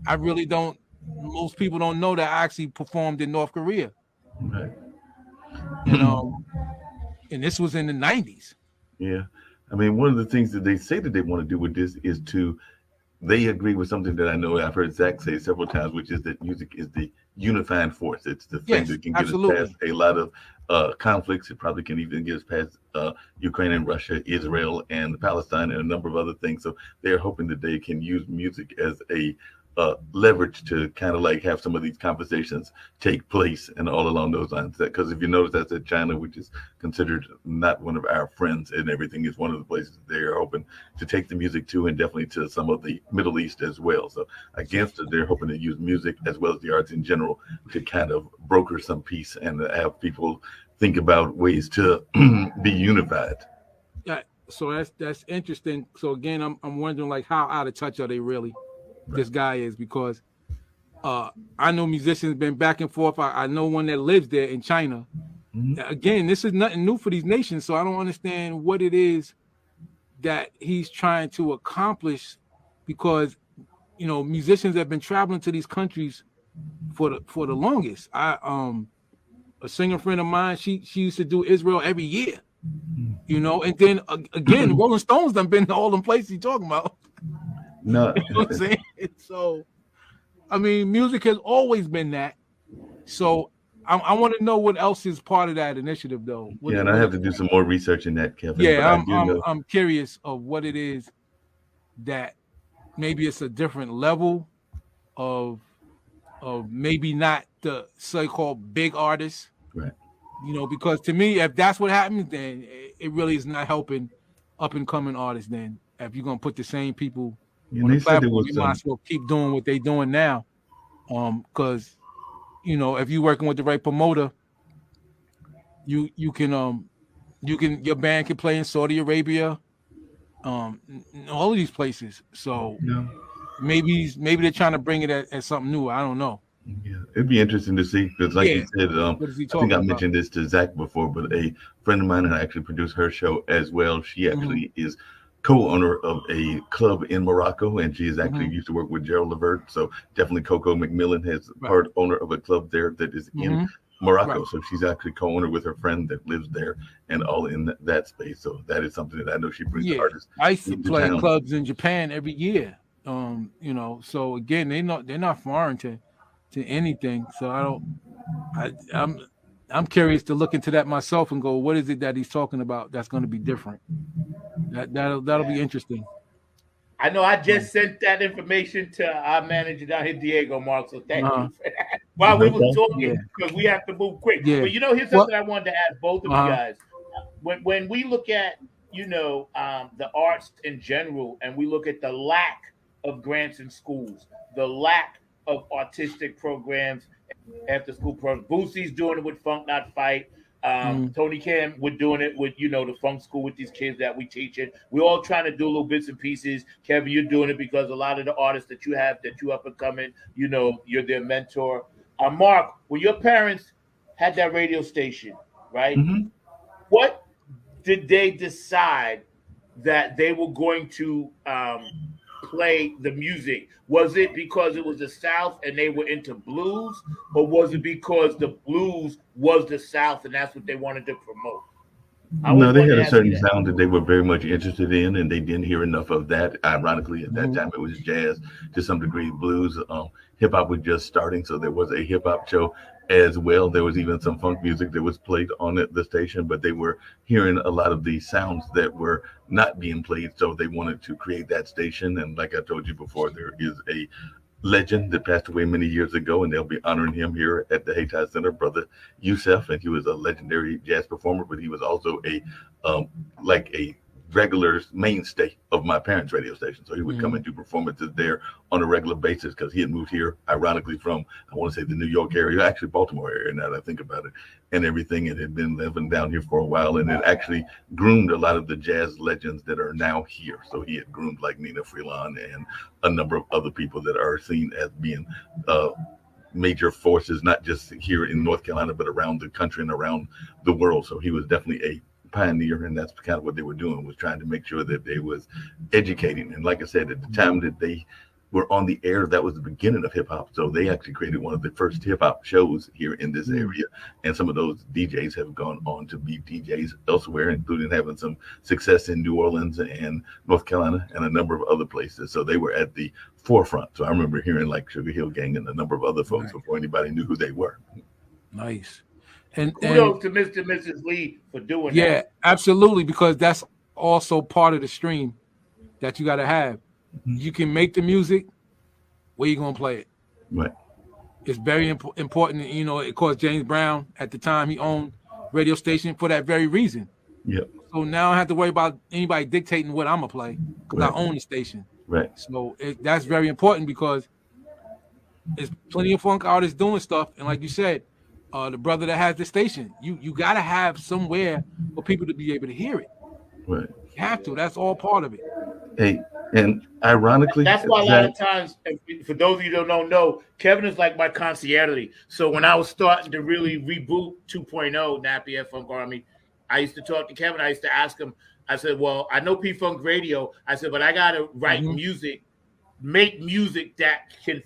I really don't. Most people don't know that I actually performed in North Korea, Right. and and this was in the '90s. Yeah. I mean, one of the things that they say that they want to do with this is to they agree with something that I know I've heard Zach say several times, which is that music is the unifying force. It's the thing Yes, that can get us past absolutely. a lot of conflicts. It probably can even get us past Ukraine and Russia, Israel and Palestine, and a number of other things. So they're hoping that they can use music as a leverage to kind of like have some of these conversations take place and all along those lines. Because if you notice, that's at China, which is considered not one of our friends, and everything is one of the places they are hoping to take the music to, and definitely to some of the Middle East as well. So against it, they're hoping to use music as well as the arts in general to kind of broker some peace and have people think about ways to be unified. Yeah. So that's interesting. So again, I'm wondering like how out of touch are they really? Right. This guy is because I know musicians been back and forth. I know one that lives there in China. Mhm. Again, this is nothing new for these nations, so I don't understand what it is that he's trying to accomplish because musicians have been traveling to these countries for the longest. I A singer friend of mine, she used to do Israel every year, and then again, Rolling Stones done been to all them places you talking about. No, You know what I'm saying? So I mean, music has always been that. So I want to know what else is part of that initiative, though. yeah, and I What have is to do that? some more research in that, Kevin. But Yeah, I I'm do I'm know. I'm curious of what it is that maybe it's a different level of maybe not the so-called big artists, Right. because to me, if that's what happens, then it really is not helping up and coming artists. Then if you're gonna put the same people And on the they said there platform, was you might some. as well keep doing what they're doing now. Because if you're working with the right promoter, you can your band can play in Saudi Arabia, all of these places. So Yeah. maybe they're trying to bring it as something new. I don't know. Yeah, it'd be interesting to see because, like you Yeah, said, what is he I think talking I about? mentioned this to Zach before, but a friend of mine and I actually produced her show as well. She Hmm. actually is co-owner of a club in Morocco, and she is actually Hmm. used to work with Gerald Levert. So definitely, Coco McMillan has Right. part owner of a club there that is in Hmm. Morocco. Right. So she's actually co-owner with her friend that lives there, and all in that space. So that is something that I know she brings Yeah, artists I used to into play in town. clubs in Japan every year. So again, they're not foreign to anything. So I don't. I'm curious to look into that myself and go, what is it that he's talking about that's going to be different? That'll be Yeah. interesting. I know I Um, just sent that information to our manager down here, Diego Mark. So thank uh, you for that. While we No was problem. yeah, talking, because we have to move quick. yeah. But here's Well, something I wanted to ask both of you uh-huh. guys. When we look at the arts in general, and we look at the lack of grants in schools, the lack of artistic programs, after school programs. Boosie's doing it with Funk Not Fight. Mm, Tony Cam, we're doing it with the funk school with these kids that we teaching. We're all trying to do little bits and pieces. Kevin, you're doing it because a lot of the artists that you have that you up and coming, you're their mentor. Mark, when your parents had that radio station, right? Hmm. What did they decide that they were going to play the music? Was it because it was the South and they were into blues, or was it because the blues was the South and that's what they wanted to promote? I always No, they wanted had to a ask you certain that. sound that they were very much interested in, and they didn't hear enough of that. Ironically, at that mhm. time, it was jazz, to some degree, blues. Hip hop was just starting, so there was a hip hop show as well. There was even some funk music that was played on the station, but they were hearing a lot of the sounds that were not being played, so they wanted to create that station. And like I told you before, there is a legend that passed away many years ago, and they'll be honoring him here at the Hayti Center, Brother Youssef. And he was a legendary jazz performer, but he was also um, a regular mainstay of my parents' radio station. So he would come Mhm. and do performances there on a regular basis because he had moved here, ironically, from, I want to say, the New York area, actually Baltimore area, now that I think about it, and everything. And had been living down here for a while, and it actually groomed a lot of the jazz legends that are now here. So he had groomed like Nina Freelon and a number of other people that are seen as being uh, major forces, not just here in North Carolina, but around the country and around the world. So he was definitely a pioneer, and that's kind of what they were doing, was trying to make sure that they was educating. And like I said, at the time that they were on the air. That was the beginning of hip hop. So they actually created one of the first hip hop shows here in this area. And some of those DJs have gone on to be DJs elsewhere, including having some success in New Orleans and North Carolina and a number of other places. So they were at the forefront. So I remember hearing like Sugar Hill Gang and a number of other folks before anybody knew who they were. Nice. And kudos to Mr. and Mrs. Lee for doing that. Yeah, absolutely, because that's also part of the stream that you got to have. You can make the music, where you gonna play it? Right. It's very important. You know, of course, James Brown at the time he owned radio station for that very reason. Yep. So now I don't have to worry about anybody dictating what I'm gonna play because I own the station. Right. So that's very important because there's plenty of funk artists doing stuff, and like you said, the brother that has the station, you gotta have somewhere for people to be able to hear it. Right. You have to. That's all part of it. Hey, and ironically, that's why a lot of times, for those of you who don't know, Kevin is like my concierge. So when I was starting to really reboot 2.0 Nappy Funk Army, I used to talk to Kevin. I used to ask him, I said, well, I know P-Funk Radio. I said, but I got to write music, make music that can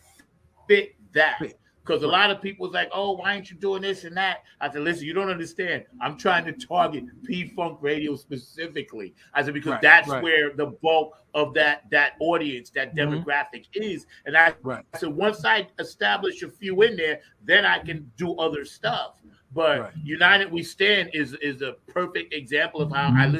fit that. Because a lot of people's like, oh, why aren't you doing this and that? I said, listen, you don't understand. I'm trying to target P-Funk Radio specifically. I said, because that's where the bulk of that audience, that demographic is. And I said, once I establish a few in there, then I can do other stuff. But United We Stand is a perfect example of how I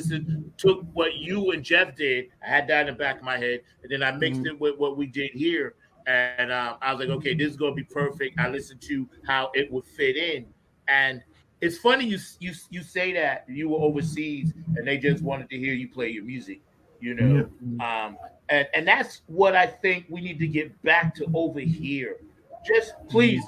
took what you and Jeff did. I had that in the back of my head, and then I mixed it with what we did here. And I was like, okay, this is going to be perfect. I listened to how it would fit in. And it's funny you say that you were overseas and they just wanted to hear you play your music, you know. And that's what I think we need to get back to over here. Just please,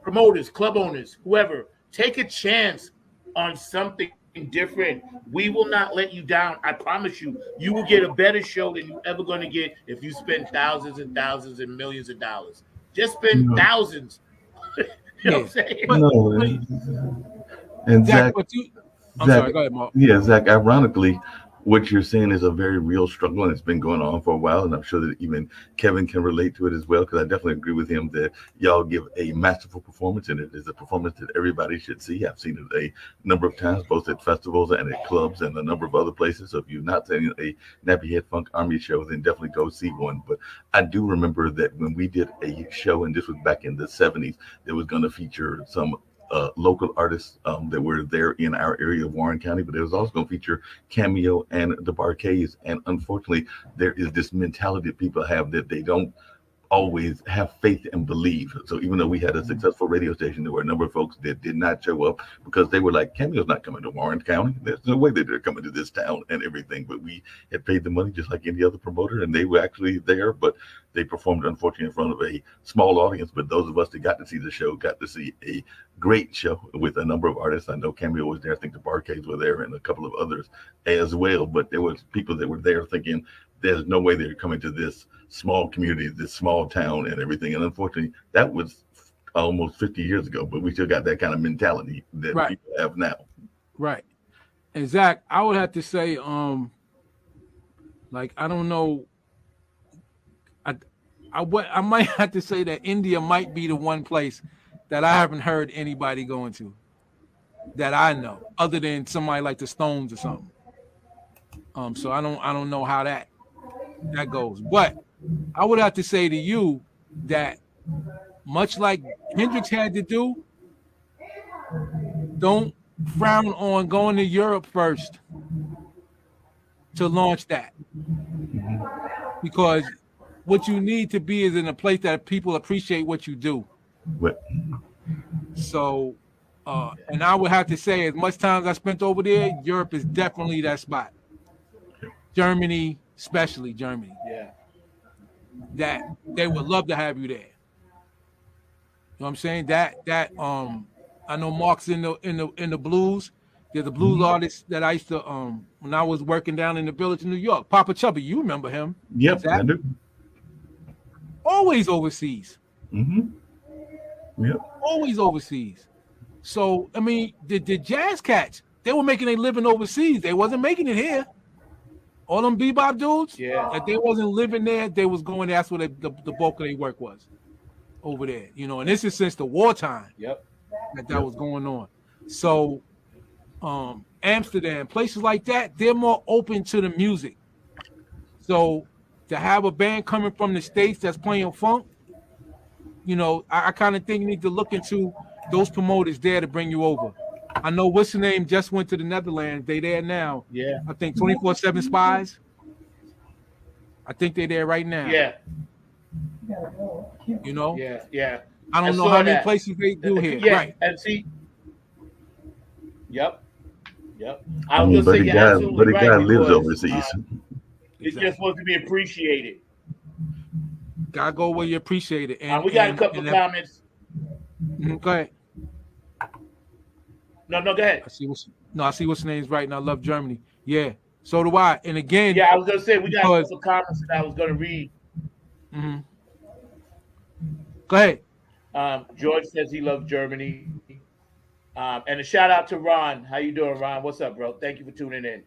promoters, club owners, whoever, take a chance on something different. We will not let you down. I promise you, you will get a better show than you're ever going to get if you spend thousands and thousands and millions of dollars. Just spend thousands. You know what I'm saying? And Zach, I'm sorry, go ahead, Mark. Yeah, Zach, ironically, what you're saying is a very real struggle, and it's been going on for a while, and I'm sure that even Kevin can relate to it as well, because I definitely agree with him that y'all give a masterful performance, and it is a performance that everybody should see. I've seen it a number of times, both at festivals and at clubs and a number of other places. So if you've not seen a Nappy Head Funk Army show, then definitely go see one. But I do remember that when we did a show, and this was back in the 70s, that was going to feature some local artists that were there in our area of Warren County, but it was also going to feature Cameo and the Barcades. And unfortunately, there is this mentality that people have that they don't always have faith and believe. So even though we had a successful radio station, there were a number of folks that did not show up because they were like, Cameo's not coming to Warren County. There's no way that they're coming to this town and everything. But we had paid the money just like any other promoter, and they were actually there, but they performed unfortunately in front of a small audience. But those of us that got to see the show got to see a great show with a number of artists. I know Cameo was there. I think the Barcades were there and a couple of others as well. But there was people that were there thinking, there's no way they're coming to this small community, this small town and everything. And unfortunately, that was almost 50 years ago, but we still got that kind of mentality that people have now. Right. And Zach, I would have to say, like, I don't know. I might have to say that India might be the one place that I haven't heard anybody going to that I know, other than somebody like the Stones or something. So I don't know how that goes. But I would have to say to you that much like Hendrix had to do, don't frown on going to Europe first to launch that. Because what you need to be is in a place that people appreciate what you do. Right. So, and I would have to say, as much time as I spent over there, Europe is definitely that spot. Germany, especially Germany. Yeah. That they would love to have you there. You know what I'm saying? That I know Mark's in the blues. There's a blues artist that I used to when I was working down in the Village in New York. Papa Chubby, you remember him? Yep, I do. Always overseas. Yep. Always overseas. So I mean, the jazz cats, they were making a living overseas. They wasn't making it here. All them bebop dudes, Yeah. if they wasn't living there, they was going there. That's where the bulk of their work was over there. You know, and this is since the wartime Yep. that was going on. So Amsterdam, places like that, they're more open to the music. So to have a band coming from the States that's playing funk, you know, I kind of think you need to look into those promoters there to bring you over. I know what's the name just went to the Netherlands. They there now. Yeah. I think 24/7 Spies. I think they're there right now. Yeah. You know? Yeah. Yeah. I don't know saw how many that. places they do here. Yeah. Right. And see. Yep. I was mean, gonna say you're absolutely but the guy right, lives because, overseas. It just wants to be appreciated. Gotta go where you appreciate it. And we got a couple of comments. Go ahead. No, go ahead. I see what's the name's right, and I love Germany. Yeah, so do I. And again, Yeah, I was gonna say we got a couple of comments that I was gonna read. Mm-hmm. Go ahead. George says he loves Germany. And a shout out to Ron. How you doing, Ron? What's up, bro? Thank you for tuning in.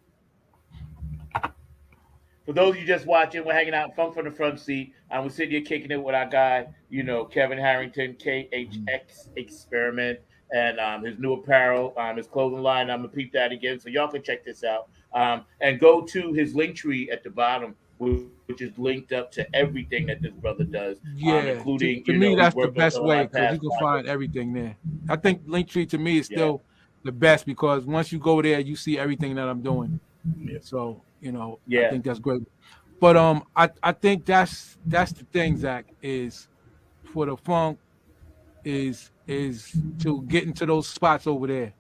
For those of you just watching, we're hanging out in Funk from the Front Seat. We're sitting here kicking it with our guy, you know, Kevin Harrington, KHX Experiment, and his new apparel, his clothing line. I'm going to peep that again, so y'all can check this out. And go to his link tree at the bottom, which is linked up to everything that this brother does. Yeah, including, to me, that's the best way, because you can find everything there. I think Linktree to me is still the best, because once you go there, you see everything that I'm doing. Yeah. So, you know, I think that's great. But I think that's the thing, Zach, is for the funk is to get into those spots over there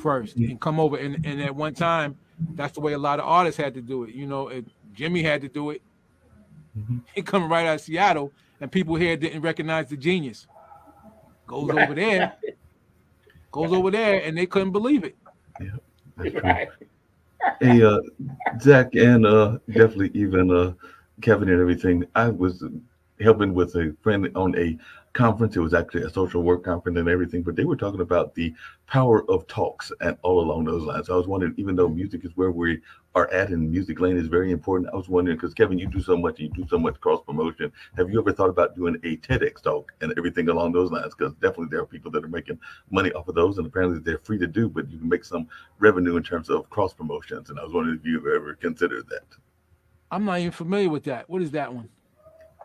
first and come over. And at one time, that's the way a lot of artists had to do it. You know, Jimmy had to do it. He coming right out of Seattle, and people here didn't recognize the genius. Goes over there, and they couldn't believe it. Yeah, that's true. Hey, Zach, and definitely even Kevin and everything. I was helping with a friend on a conference. It was actually a social work conference and everything, but they were talking about the power of talks and all along those lines. I was wondering, even though music is where we are at and music lane is very important, I was wondering, because Kevin, you do so much cross promotion. Have you ever thought about doing a TEDx talk and everything along those lines? Because definitely there are people that are making money off of those, and apparently they're free to do, but you can make some revenue in terms of cross promotions. And I was wondering if you've ever considered that. I'm not even familiar with that. What is that one?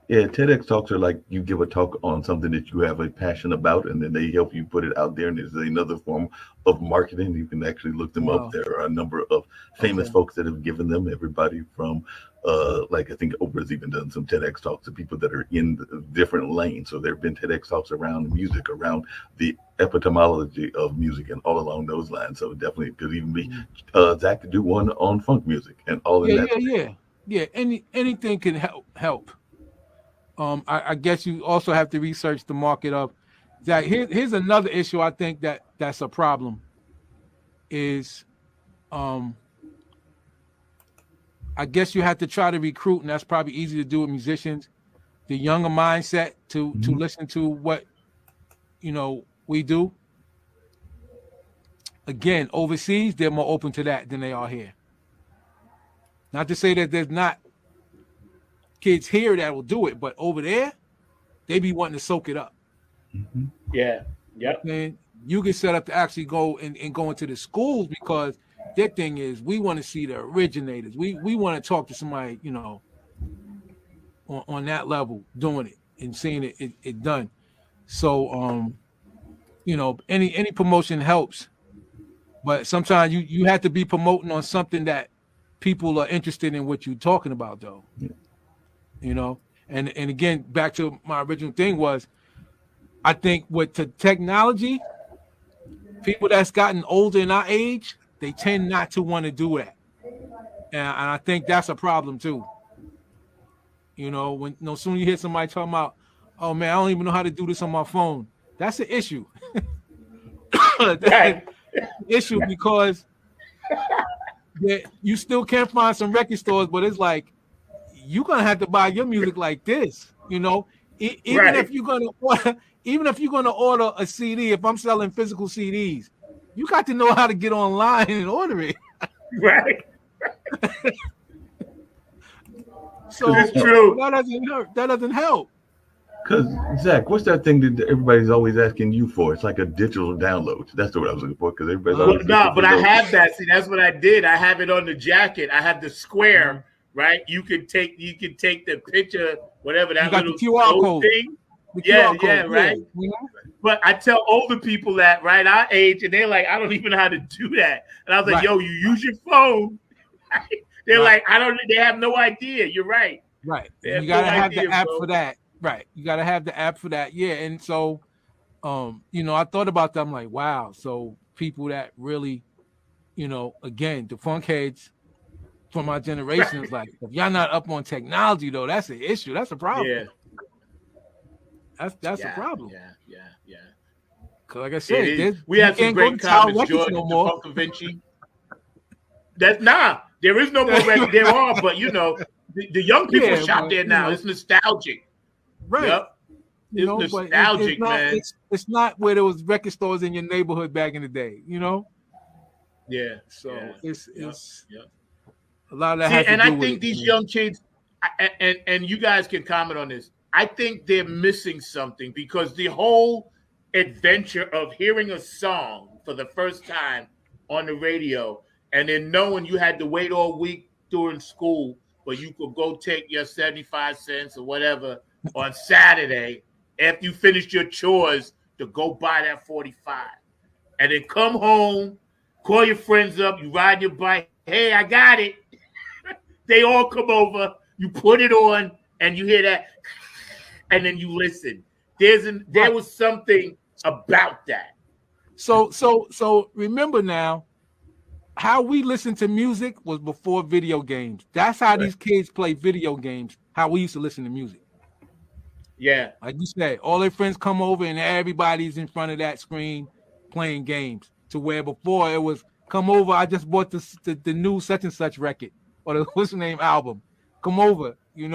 Yeah, TEDx talks are like you give a talk on something that you have a passion about, and then they help you put it out there. And there's another form of marketing. You can actually look them up. There are a number of famous folks that have given them. Everybody from, like I think Oprah's even done some TEDx talks to people that are in different lanes. So there have been TEDx talks around music, around the epistemology of music, and all along those lines. So definitely it could even be Zach could do one on funk music and all in that. Yeah. Anything can help. I guess you also have to research the market of that. Here's another issue I think that's a problem is I guess you have to try to recruit, and that's probably easy to do with musicians, the younger mindset to listen to what we do. Again, overseas, they're more open to that than they are here. Not to say that there's not kids here that will do it, but over there, they be wanting to soak it up. Yeah. Yep. And you get set up to actually go and go into the schools, because their thing is we want to see the originators. We want to talk to somebody, on that level doing it and seeing it done. So any promotion helps, but sometimes you have to be promoting on something that people are interested in what you're talking about, though. Yeah. And again, back to my original thing was, I think with the technology, people that's gotten older in our age, they tend not to want to do that. And I think that's a problem too. When soon you hear somebody talking about, oh man, I don't even know how to do this on my phone. That's an issue. That's an issue, because you still can't find some record stores, but it's like, you're gonna have to buy your music like this, even if you're gonna order a CD. If I'm selling physical CDs, you got to know how to get online and order it. Right. So It's true. that doesn't hurt. That doesn't help. Because Zach, what's that thing that everybody's always asking you for? It's like a digital download. That's what I was looking for. Because everybody's always No, but I those. have that. See, that's what I did. I have it on the jacket. I have the square, right? You can take the picture, whatever that You got little the QR code. thing. The Yeah, QR code, right. Yeah. But I tell older people that, right, our age, and they're like, I don't even know how to do that. And I was like, Right. yo, you use your phone. They're Right. like, they have no idea. You're right. Right. They have You gotta no have idea, the app bro. for that. Right. You gotta have the app for that. Yeah. And so I thought about that. I'm like, wow. So people that really, again, the funk heads from our generation is like, if y'all not up on technology though, that's an issue. That's a problem. Yeah. That's a problem. Yeah. Cause like I said, we had some great comments, George, no to more. Funk Vinci. There is no more record. There are, but the young people shop there now. It's nostalgic. Right. Yep. It's nostalgic, it's not, man. It's not where there was record stores in your neighborhood back in the day, Yeah. So it's Yep. a lot of that. See, has to and do I with think it, these man. young kids, and you guys can comment on this. I think they're missing something because the whole adventure of hearing a song for the first time on the radio, and then knowing you had to wait all week during school, but you could go take your 75 cents or whatever on Saturday after you finished your chores to go buy that 45, and then come home, call your friends up, you ride your bike. Hey, I got it. They all come over. You put it on, and you hear that, and then you listen. There was something about that. So remember now, how we listen to music was before video games. That's how these kids play video games. How we used to listen to music. Yeah, like you said, all their friends come over and everybody's in front of that screen playing games. To where before it was, come over, I just bought the new such and such record or the what's the name album. Come over, you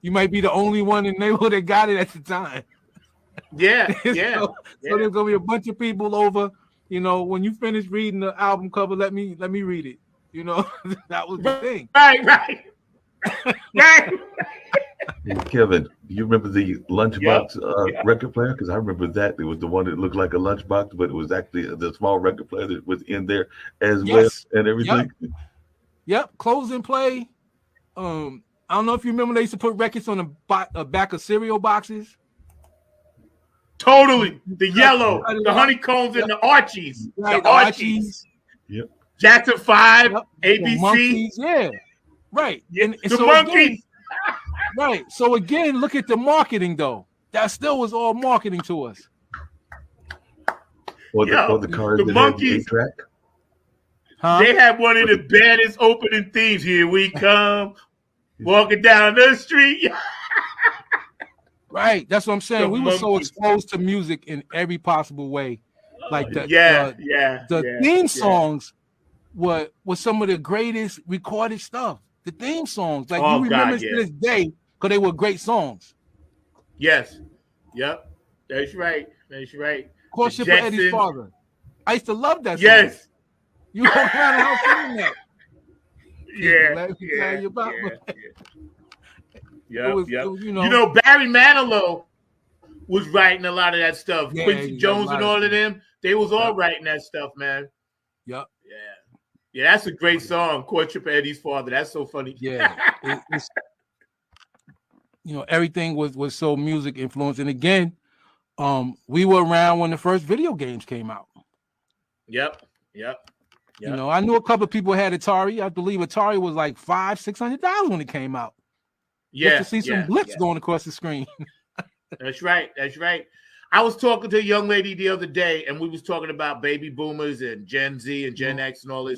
might be the only one in the neighborhood that got it at the time. Yeah. So there's gonna be a bunch of people over. When you finish reading the album cover, let me read it. That was the thing. Right. Kevin, do you remember the lunchbox record player? Because I remember that. It was the one that looked like a lunchbox, but it was actually the small record player that was in there as well and everything. Yep. Close and play. I don't know if you remember they used to put records on the back of cereal boxes. Totally. The yellow, the honeycombs, and the Archies. Right, the Archies. Yep. Jackson 5, ABC. The monkeys, yeah. Right. And the so monkeys. Again, right. So again, look at the marketing though. That still was all marketing to us. Or the cars the that monkeys. had the track. Huh? They had one of the baddest opening themes. Here we come, walking down the street. Right. That's what I'm saying. We were so monkeys. exposed to music in every possible way. Like the theme songs were some of the greatest recorded stuff. The theme songs. Like you remember to this day because they were great songs. Yes. Yep. That's right. Courtship of Eddie's Father. I used to love that song. Yes. You walk around the house singing that. Yeah. Let me tell you about Yep. Barry Manilow was writing a lot of that stuff. Yeah, Quincy Jones and all of them, they was all writing that stuff, man. Yep. Yeah, that's a great song, Courtship of Eddie's Father. That's so funny. Yeah. It's everything was so music influenced. And again, we were around when the first video games came out. Yep. I knew a couple of people had Atari. I believe Atari was like $500-$600 when it came out. Yeah. Just to see some blips going across the screen. That's right. I was talking to a young lady the other day, and we was talking about baby boomers and Gen Z and Gen X and all this.